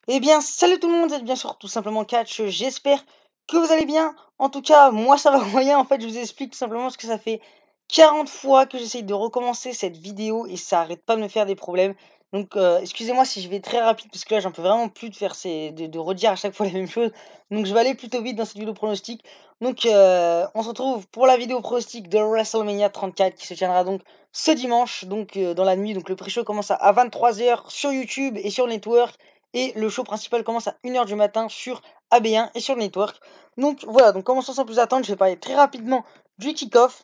Eh bien, salut tout le monde, et bien sûr tout simplement Catch, j'espère que vous allez bien. En tout cas, moi ça va moyen, en fait je vous explique tout simplement parce que ça fait 40 fois que j'essaye de recommencer cette vidéo et ça arrête pas de me faire des problèmes. Donc excusez-moi si je vais très rapide parce que là j'en peux vraiment plus de faire de redire à chaque fois les mêmes choses. Donc je vais aller plutôt vite dans cette vidéo pronostic. Donc on se retrouve pour la vidéo pronostic de WrestleMania 34 qui se tiendra donc ce dimanche, donc dans la nuit. Donc le pré-show commence à 23 h sur YouTube et sur le network. Et le show principal commence à 1 h du matin sur AB1 et sur le network. Donc voilà, donc commençons sans plus attendre, je vais parler très rapidement du kick-off.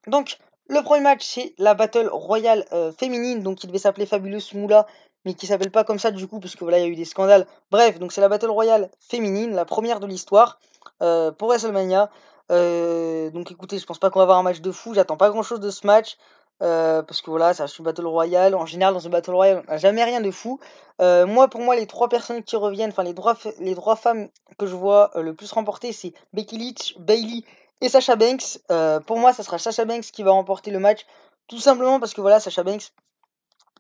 Donc le premier match c'est la Battle Royale féminine, donc qui devait s'appeler Fabulous Moolah, mais qui s'appelle pas comme ça du coup, parce que voilà, il y a eu des scandales. Bref, donc c'est la Battle Royale féminine, la première de l'histoire pour WrestleMania. Donc écoutez, je pense pas qu'on va avoir un match de fou, j'attends pas grand chose de ce match. Parce que voilà, ça reste une Battle Royale. En général, dans une Battle Royale, on n'a jamais rien de fou. Pour moi, les trois personnes qui reviennent, enfin les trois femmes que je vois le plus remporter, c'est Becky Lynch, Bayley et Sasha Banks. Pour moi, ça sera Sasha Banks qui va remporter le match. Tout simplement parce que voilà, Sasha Banks,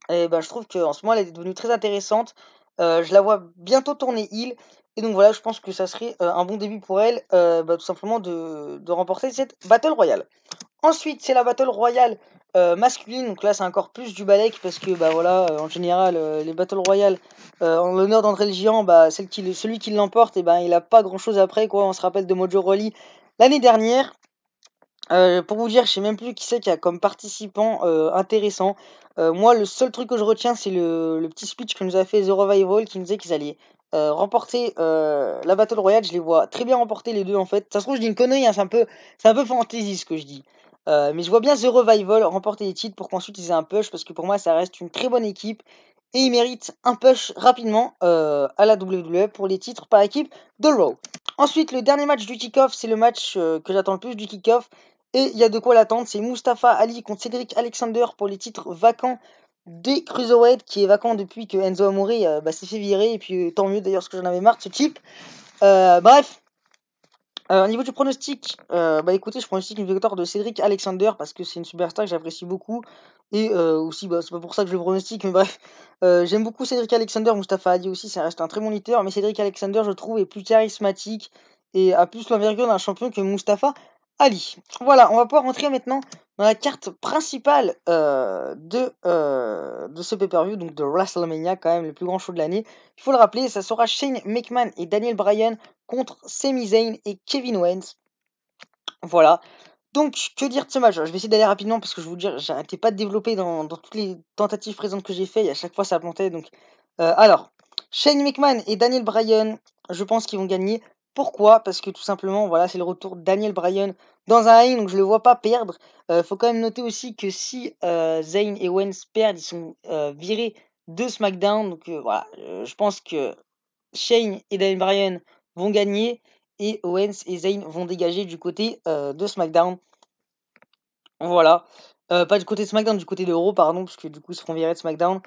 je trouve qu'en ce moment, elle est devenue très intéressante. Je la vois bientôt tourner heel. Et donc voilà, je pense que ça serait un bon début pour elle, tout simplement de remporter cette Battle Royale. Ensuite, c'est la Battle Royale masculine. Donc là, c'est encore plus du balèque parce que bah voilà, en général, les Battle Royale en l'honneur d'André le Géant, bah celui qui l'emporte, et ben il a pas grand chose après quoi. On se rappelle de Mojo Rawley l'année dernière. Pour vous dire, je sais même plus qui c'est qui a comme participant intéressant. Moi, le seul truc que je retiens, c'est le petit speech que nous a fait The Revival qui nous disait qu'ils allaient remporter la Battle Royale. Je les vois très bien remporter les deux en fait. Ça se trouve, je dis une connerie, hein, c'est un peu fantasy ce que je dis. Mais je vois bien The Revival remporter les titres pour qu'ensuite ils aient un push parce que pour moi, ça reste une très bonne équipe et ils méritent un push rapidement à la WWE pour les titres par équipe de Raw. Ensuite, le dernier match du kick-off, c'est le match que j'attends le plus du kick-off. Et il y a de quoi l'attendre. C'est Mustafa Ali contre Cédric Alexander pour les titres vacants des Cruiserweight, qui est vacant depuis que Enzo Amore s'est fait virer. Et puis tant mieux d'ailleurs, parce que j'en avais marre de ce type. Bref, au niveau du pronostic, écoutez, je pronostique une victoire de Cédric Alexander parce que c'est une superstar que j'apprécie beaucoup. Et aussi, c'est pas pour ça que je le pronostique, mais bref, j'aime beaucoup Cédric Alexander. Mustafa Ali aussi, ça reste un très bon lutteur. Mais Cédric Alexander, je trouve, est plus charismatique et a plus l'envergure d'un champion que Mustafa Ali. Voilà, on va pouvoir rentrer maintenant dans la carte principale de ce pay-per-view, donc de WrestleMania, quand même le plus grand show de l'année. Il faut le rappeler, ça sera Shane McMahon et Daniel Bryan contre Sami Zayn et Kevin Owens. Voilà. Donc, que dire de ce match? Je vais essayer d'aller rapidement parce que je vous dire, j'arrêtais pas de développer dans toutes les tentatives présentes que j'ai fait et à chaque fois ça plantait. Donc, alors, Shane McMahon et Daniel Bryan, je pense qu'ils vont gagner. Pourquoi? Parce que tout simplement, voilà, c'est le retour de Daniel Bryan dans un ring, donc je le vois pas perdre. Faut quand même noter aussi que si Zayn et Owens perdent, ils sont virés de SmackDown. Donc voilà, je pense que Shane et Daniel Bryan vont gagner et Owens et Zayn vont dégager du côté de SmackDown. Voilà. Pas du côté de SmackDown, du côté de Raw, pardon, parce que du coup ils se feront virer de SmackDown.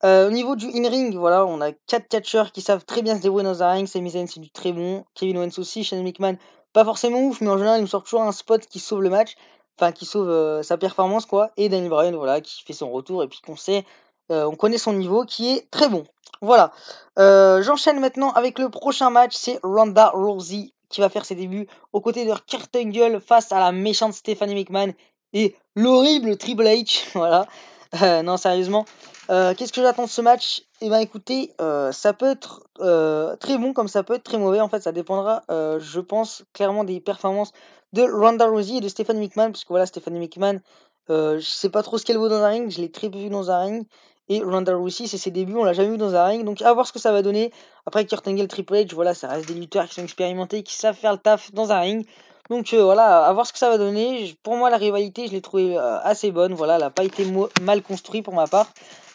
Au niveau du in-ring, voilà, on a 4 catcheurs qui savent très bien se débrouiller dans un ring. Sami Zayn, c'est du très bon. Kevin Owens aussi. Shane McMahon, pas forcément ouf, mais en général, il nous sort toujours un spot qui sauve le match. Enfin, qui sauve sa performance, quoi. Et Daniel Bryan, voilà, qui fait son retour et puis qu'on sait, on connaît son niveau qui est très bon. Voilà. J'enchaîne maintenant avec le prochain match. C'est Ronda Rousey qui va faire ses débuts aux côtés de Kurt Angle face à la méchante Stephanie McMahon et l'horrible Triple H. Voilà. Non, sérieusement. Qu'est-ce que j'attends de ce match? Eh ben écoutez, ça peut être très bon comme ça peut être très mauvais. En fait, ça dépendra, je pense, clairement des performances de Ronda Rousey et de Stephanie McMahon. Parce que voilà, Stephanie McMahon, je sais pas trop ce qu'elle vaut dans un ring. Je l'ai très peu vu dans un ring. Et Ronda Rousey, c'est ses débuts, on l'a jamais vu dans un ring. Donc à voir ce que ça va donner. Après, Kurt Angle, Triple H, voilà, ça reste des lutteurs qui sont expérimentés, qui savent faire le taf dans un ring. Donc voilà, à voir ce que ça va donner. Pour moi, la rivalité, je l'ai trouvée assez bonne. Voilà, elle n'a pas été mal construite pour ma part.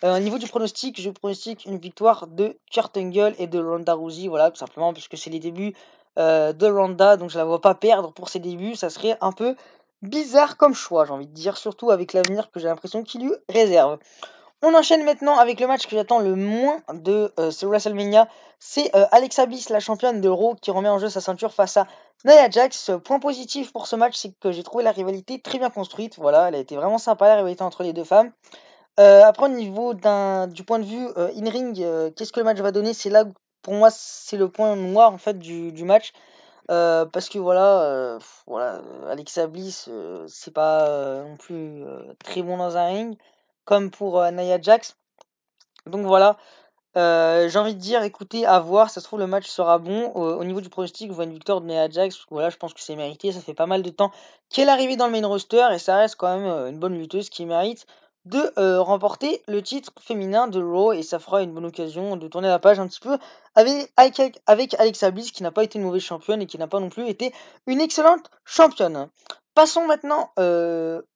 Au niveau du pronostic, je pronostique une victoire de Kurt Angle et de Ronda Rousey. Voilà, tout simplement parce que c'est les débuts de Ronda. Donc je la vois pas perdre pour ses débuts. Ça serait un peu bizarre comme choix, j'ai envie de dire. Surtout avec l'avenir que j'ai l'impression qu'il lui réserve. On enchaîne maintenant avec le match que j'attends le moins de ce WrestleMania. C'est Alexa Bliss, la championne de Raw, qui remet en jeu sa ceinture face à Nia Jax. Point positif pour ce match, c'est que j'ai trouvé la rivalité très bien construite. Voilà, elle a été vraiment sympa, la rivalité entre les deux femmes. Après, au niveau du point de vue in-ring, qu'est-ce que le match va donner? C'est là, pour moi, c'est le point noir en fait du match. Parce que voilà, Alexa Bliss, c'est pas non plus très bon dans un ring, comme pour Nia Jax. Donc voilà, j'ai envie de dire, écoutez, à voir, ça se trouve le match sera bon. Au niveau du pronostic, je vois une victoire de Nia Jax, parce que voilà, je pense que c'est mérité. Ça fait pas mal de temps qu'elle est arrivée dans le main roster et ça reste quand même une bonne lutteuse qui mérite de remporter le titre féminin de Raw et ça fera une bonne occasion de tourner la page un petit peu avec Alexa Bliss qui n'a pas été une mauvaise championne et qui n'a pas non plus été une excellente championne. Passons maintenant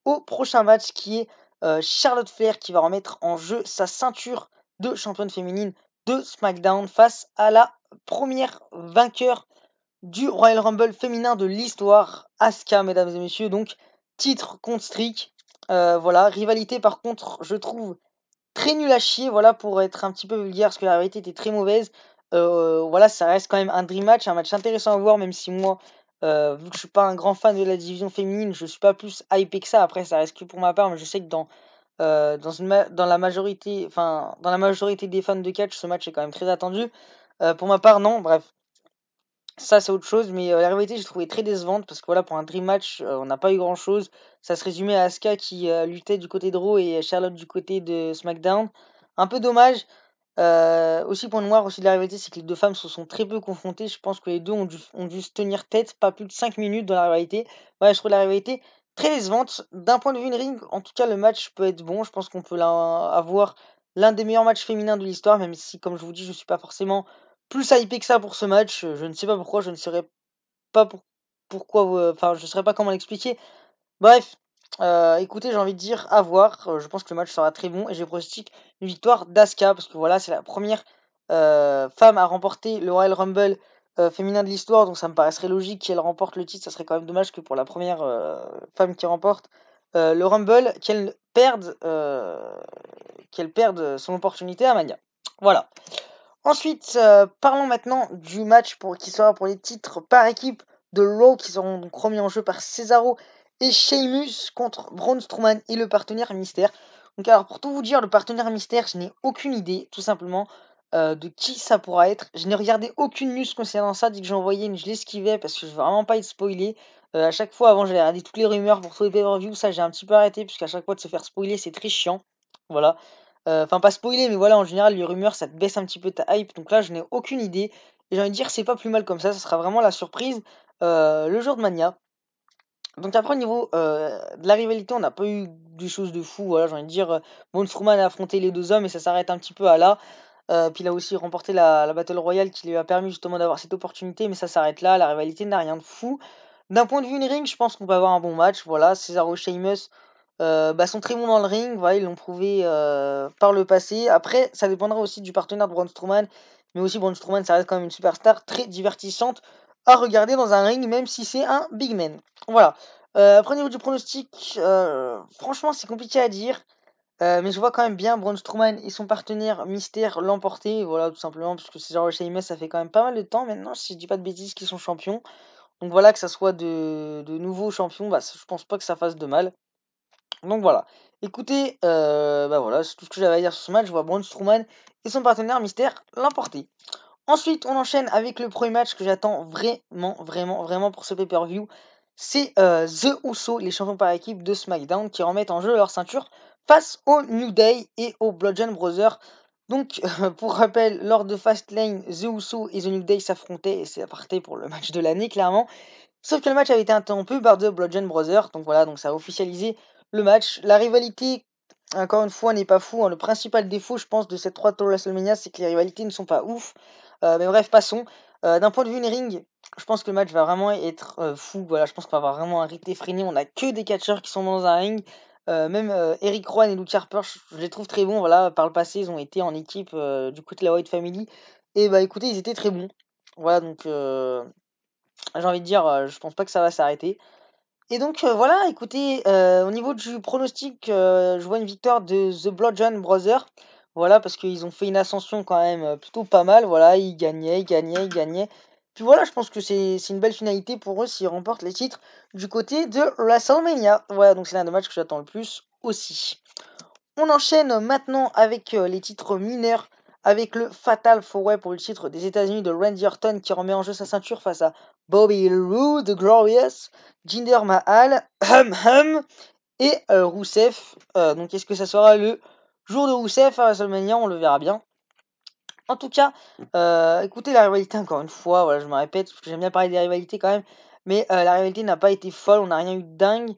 au prochain match qui est Charlotte Flair qui va remettre en jeu sa ceinture de championne féminine de SmackDown face à la première vainqueur du Royal Rumble féminin de l'histoire, Asuka, mesdames et messieurs. Donc, titre contre streak. Voilà, rivalité par contre, je trouve très nul à chier, voilà, pour être un petit peu vulgaire, parce que la rivalité était très mauvaise. Voilà, ça reste quand même un dream match, un match intéressant à voir, même si moi, vu que je suis pas un grand fan de la division féminine, je suis pas plus hypé que ça. Après, ça reste que pour ma part, mais je sais que dans la majorité, enfin, dans la majorité des fans de catch, ce match est quand même très attendu. Pour ma part, non, bref. Ça, c'est autre chose, mais la rivalité, j'ai trouvé très décevante parce que voilà, pour un dream match, on n'a pas eu grand chose. Ça se résumait à Asuka qui luttait du côté de Raw et Charlotte du côté de SmackDown. Un peu dommage. Aussi, point noir aussi de la rivalité, c'est que les deux femmes se sont très peu confrontées. Je pense que les deux ont dû se tenir tête, pas plus de 5 minutes dans la rivalité. Ouais, je trouve la rivalité très décevante. D'un point de vue ring, en tout cas, le match peut être bon. Je pense qu'on peut avoir l'un des meilleurs matchs féminins de l'histoire, même si, comme je vous dis, je suis pas forcément plus hypé que ça pour ce match. Je ne sais pas pourquoi, je ne saurais pas pourquoi, enfin, je ne saurais pas comment l'expliquer. Bref, écoutez, j'ai envie de dire à voir. Je pense que le match sera très bon et je pronostique une victoire d'Asuka parce que voilà, c'est la première femme à remporter le Royal Rumble féminin de l'histoire, donc ça me paraîtrait logique qu'elle remporte le titre. Ça serait quand même dommage que pour la première femme qui remporte le Rumble, qu'elle perde son opportunité à Mania. Voilà. Ensuite, parlons maintenant du match qui sera pour les titres par équipe de Raw qui seront donc remis en jeu par Cesaro et Sheamus contre Braun Strowman et le partenaire mystère. Donc alors pour tout vous dire, le partenaire mystère, je n'ai aucune idée tout simplement de qui ça pourra être. Je n'ai regardé aucune news concernant ça, dès que j'ai envoyé une, je l'esquivais parce que je veux vraiment pas être spoilé. À chaque fois avant j'avais regardé toutes les rumeurs pour tous les pay-per-view, ça j'ai un petit peu arrêté puisqu'à chaque fois de se faire spoiler c'est très chiant. Voilà. Enfin, pas spoiler, mais voilà, en général, les rumeurs, ça te baisse un petit peu ta hype. Donc là, je n'ai aucune idée. Et j'ai envie de dire, c'est pas plus mal comme ça. Ça sera vraiment la surprise le jour de Mania. Donc après, au niveau de la rivalité, on n'a pas eu des choses de fou. Voilà, j'ai envie de dire, Braun Strowman a affronté les deux hommes et ça s'arrête un petit peu à là. Puis il a aussi remporté la Battle Royale qui lui a permis justement d'avoir cette opportunité, mais ça s'arrête là. La rivalité n'a rien de fou. D'un point de vue ring, je pense qu'on va avoir un bon match. Voilà, Cesaro Sheamus sont très bons dans le ring. Voilà, ils l'ont prouvé par le passé. Après, ça dépendra aussi du partenaire de Braun Strowman. Mais aussi, Braun Strowman, ça reste quand même une superstar très divertissante à regarder dans un ring, même si c'est un big man. Voilà. Après, au niveau du pronostic, franchement, c'est compliqué à dire. Mais je vois quand même bien Braun Strowman et son partenaire Mystère l'emporter. Voilà, tout simplement, parce que Cesaro Sheamus, ça fait quand même pas mal de temps maintenant, si je dis pas de bêtises, qu'ils sont champions. Donc voilà, que ça soit de nouveaux champions, je pense pas que ça fasse de mal. Donc voilà. Écoutez, voilà, c'est tout ce que j'avais à dire sur ce match. Je vois Braun Strowman et son partenaire Mystère l'emporter. Ensuite, on enchaîne avec le premier match que j'attends vraiment, vraiment, vraiment pour ce pay-per-view. C'est The Uso, les champions par équipe de SmackDown, qui remettent en jeu leur ceinture face au New Day et aux Bludgeon Brothers. Donc, pour rappel, lors de Fastlane, The Uso et The New Day s'affrontaient et c'est parti pour le match de l'année, clairement. Sauf que le match avait été interrompu par The Bludgeon Brothers. Donc voilà, donc ça a officialisé le match. La rivalité, encore une fois, n'est pas fou. Hein. Le principal défaut, je pense, de cette 3 Tour WrestleMania, c'est que les rivalités ne sont pas ouf. Mais bref, passons. D'un point de vue ring, je pense que le match va vraiment être fou. Voilà, je pense qu'on va avoir vraiment un rythme effréné. On a que des catcheurs qui sont dans un ring. Même Eric Rowan et Luke Harper, je les trouve très bons. Voilà, par le passé, ils ont été en équipe du côté de la White Family. Et bah écoutez, ils étaient très bons. Voilà, donc j'ai envie de dire, je pense pas que ça va s'arrêter. Et donc voilà, écoutez, au niveau du pronostic, je vois une victoire de The Bludgeon Brothers. Voilà, parce qu'ils ont fait une ascension quand même plutôt pas mal. Voilà, ils gagnaient, ils gagnaient, ils gagnaient. Puis voilà, je pense que c'est une belle finalité pour eux s'ils remportent les titres du côté de WrestleMania. Voilà, donc c'est l'un des matchs que j'attends le plus aussi. On enchaîne maintenant avec les titres mineurs, avec le Fatal 4-Way pour le titre des États-Unis de Randy Orton qui remet en jeu sa ceinture face à Bobby Roode, The Glorious, Jinder Mahal, et Rousseff. Donc est-ce que ça sera le jour de Rousseff à WrestleMania? On le verra bien. En tout cas, écoutez la rivalité encore une fois, voilà, je me répète, parce que j'aime bien parler des rivalités quand même, mais la rivalité n'a pas été folle, on n'a rien eu de dingue.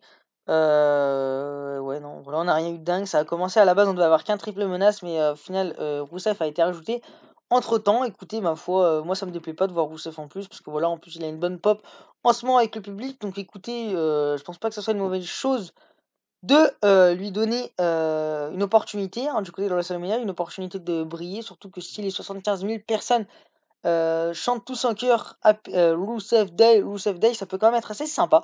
Ouais, non, voilà, on n'a rien eu de dingue. Ça a commencé à la base, on devait avoir qu'un triple menace, mais au final, Rousseff a été rajouté. Entre temps, écoutez, ma foi, moi ça me déplaît pas de voir Rousseff en plus, parce que voilà, en plus il a une bonne pop en ce moment avec le public, donc écoutez, je pense pas que ce soit une mauvaise chose de lui donner une opportunité, hein, du côté de WrestleMania, une opportunité de briller, surtout que si les 75 000 personnes chantent tous en chœur Rusev Day, Rusev Day, ça peut quand même être assez sympa.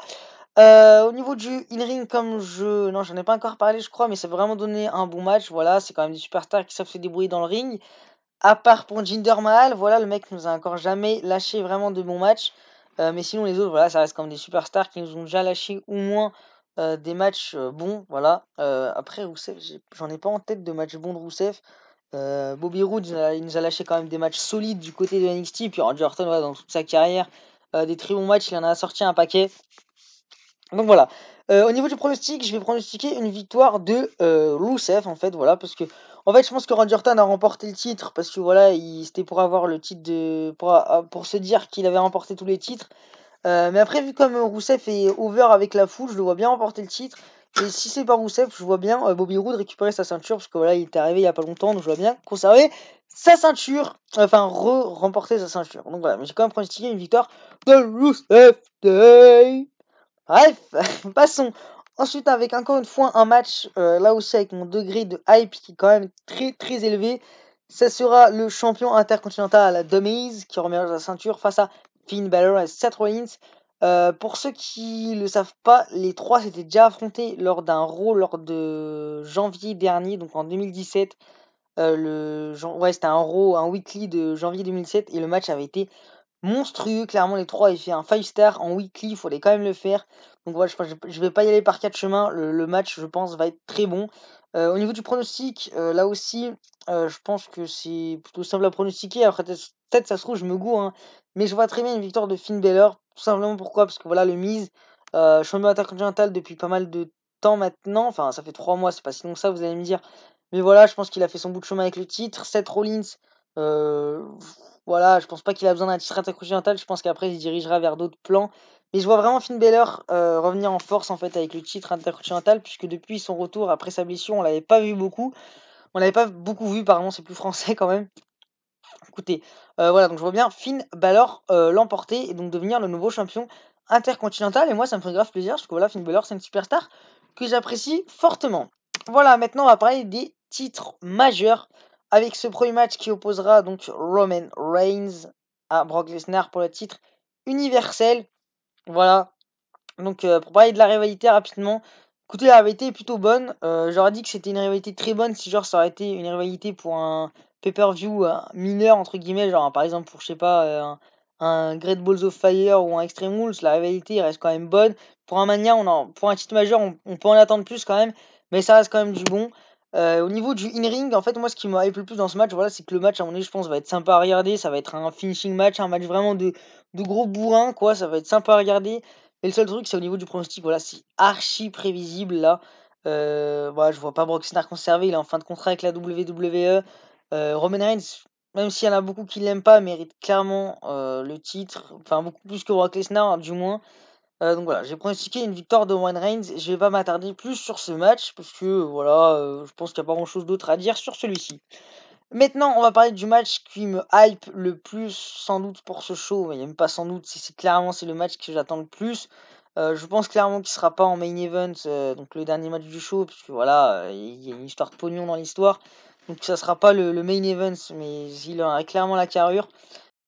Au niveau du in-ring, non, j'en ai pas encore parlé, je crois, mais ça veut vraiment donner un bon match. Voilà, c'est quand même des superstars qui savent se débrouiller dans le ring. À part pour Jinder Mahal, voilà, le mec nous a encore jamais lâché vraiment de bons matchs. Mais sinon, les autres, voilà, ça reste comme des superstars qui nous ont déjà lâché au moins des matchs bons. Voilà. Après, Rousseff, j'en ai pas en tête de matchs bons de Rousseff. Bobby Roode, il nous a lâché quand même des matchs solides du côté de NXT. Puis Randy Orton, voilà, dans toute sa carrière, des très bons matchs, il en a sorti un paquet. Donc voilà. Au niveau du pronostic, je vais pronostiquer une victoire de Rusev en fait, voilà, parce que en fait, je pense que Randy Orton a remporté le titre parce que voilà, c'était pour avoir le titre pour se dire qu'il avait remporté tous les titres. Mais après, vu comme Rusev est over avec la foule, je le vois bien remporter le titre. Et si c'est pas Rusev, je vois bien Bobby Roode récupérer sa ceinture parce que voilà, il est arrivé il y a pas longtemps, donc je vois bien conserver sa ceinture, enfin remporter sa ceinture. Donc voilà, mais j'ai quand même pronostiqué une victoire de Rusev Day. Bref, passons. Ensuite, avec encore une fois un match, là aussi avec mon degré de hype qui est quand même très très élevé. Ça sera le champion intercontinental The Miz qui remet sa ceinture face à Finn Balor et Seth Rollins. Pour ceux qui le savent pas, les trois s'étaient déjà affrontés lors d'un Raw lors de janvier dernier, donc en 2017. Ouais, c'était un Raw, un weekly de janvier 2007 et le match avait été monstrueux. Clairement, les trois, il fait un 5 star en weekly, il fallait quand même le faire. Donc voilà, je vais pas y aller par quatre chemins. Le match, je pense, va être très bon. Au niveau du pronostic, là aussi, je pense que c'est plutôt simple à pronostiquer. Après, peut-être ça se trouve, je me gourre, hein. Mais je vois très bien une victoire de Finn Balor. Tout simplement pourquoi? Parce que voilà, le Miz, champion intercontinental depuis pas mal de temps maintenant. Enfin, ça fait 3 mois, c'est pas si long que ça, vous allez me dire. Mais voilà, je pense qu'il a fait son bout de chemin avec le titre. Seth Rollins, euh, voilà, je pense pas qu'il a besoin d'un titre intercontinental. Je pense qu'après il se dirigera vers d'autres plans. Mais je vois vraiment Finn Balor revenir en force en fait avec le titre intercontinental, puisque depuis son retour après sa blessure, on l'avait pas vu beaucoup. On l'avait pas beaucoup vu, pardon, c'est plus français quand même. Écoutez, voilà, donc je vois bien Finn Balor l'emporter et donc devenir le nouveau champion intercontinental. Et moi, ça me fait grave plaisir parce que voilà, Finn Balor, c'est une superstar que j'apprécie fortement. Voilà, maintenant on va parler des titres majeurs avec ce premier match qui opposera donc Roman Reigns à Brock Lesnar pour le titre universel. Voilà, donc pour parler de la rivalité rapidement, écoutez, la rivalité est plutôt bonne. J'aurais dit que c'était une rivalité très bonne si genre ça aurait été une rivalité pour un pay-per-view mineur entre guillemets, genre par exemple pour je sais pas un Great Balls of Fire ou un Extreme Rules, la rivalité reste quand même bonne. Pour un Mania, pour un titre majeur, on peut en attendre plus quand même, mais ça reste quand même du bon. Au niveau du in-ring, en fait, moi ce qui m'a hype le plus dans ce match, voilà, c'est que le match à mon avis, je pense, va être sympa à regarder. Ça va être un finishing match, un match vraiment de gros bourrin, quoi. Ça va être sympa à regarder. Et le seul truc, c'est au niveau du pronostic, voilà, c'est archi prévisible là. Voilà, je vois pas Brock Lesnar conserver, il est en fin de contrat avec la WWE. Roman Reigns, même s'il y en a beaucoup qui l'aiment pas, mérite clairement le titre, enfin beaucoup plus que Brock Lesnar, du moins. Donc voilà, j'ai pronostiqué une victoire de Roman Reigns. Je vais pas m'attarder plus sur ce match parce que voilà, je pense qu'il n'y a pas grand chose d'autre à dire sur celui-ci. Maintenant, on va parler du match qui me hype le plus, sans doute pour ce show. Il n'y a même pas sans doute, clairement c'est le match que j'attends le plus. Je pense clairement qu'il sera pas en main event, donc le dernier match du show, puisque voilà, il y a une histoire de pognon dans l'histoire. Donc ça sera pas le main event, mais il aura clairement la carrure.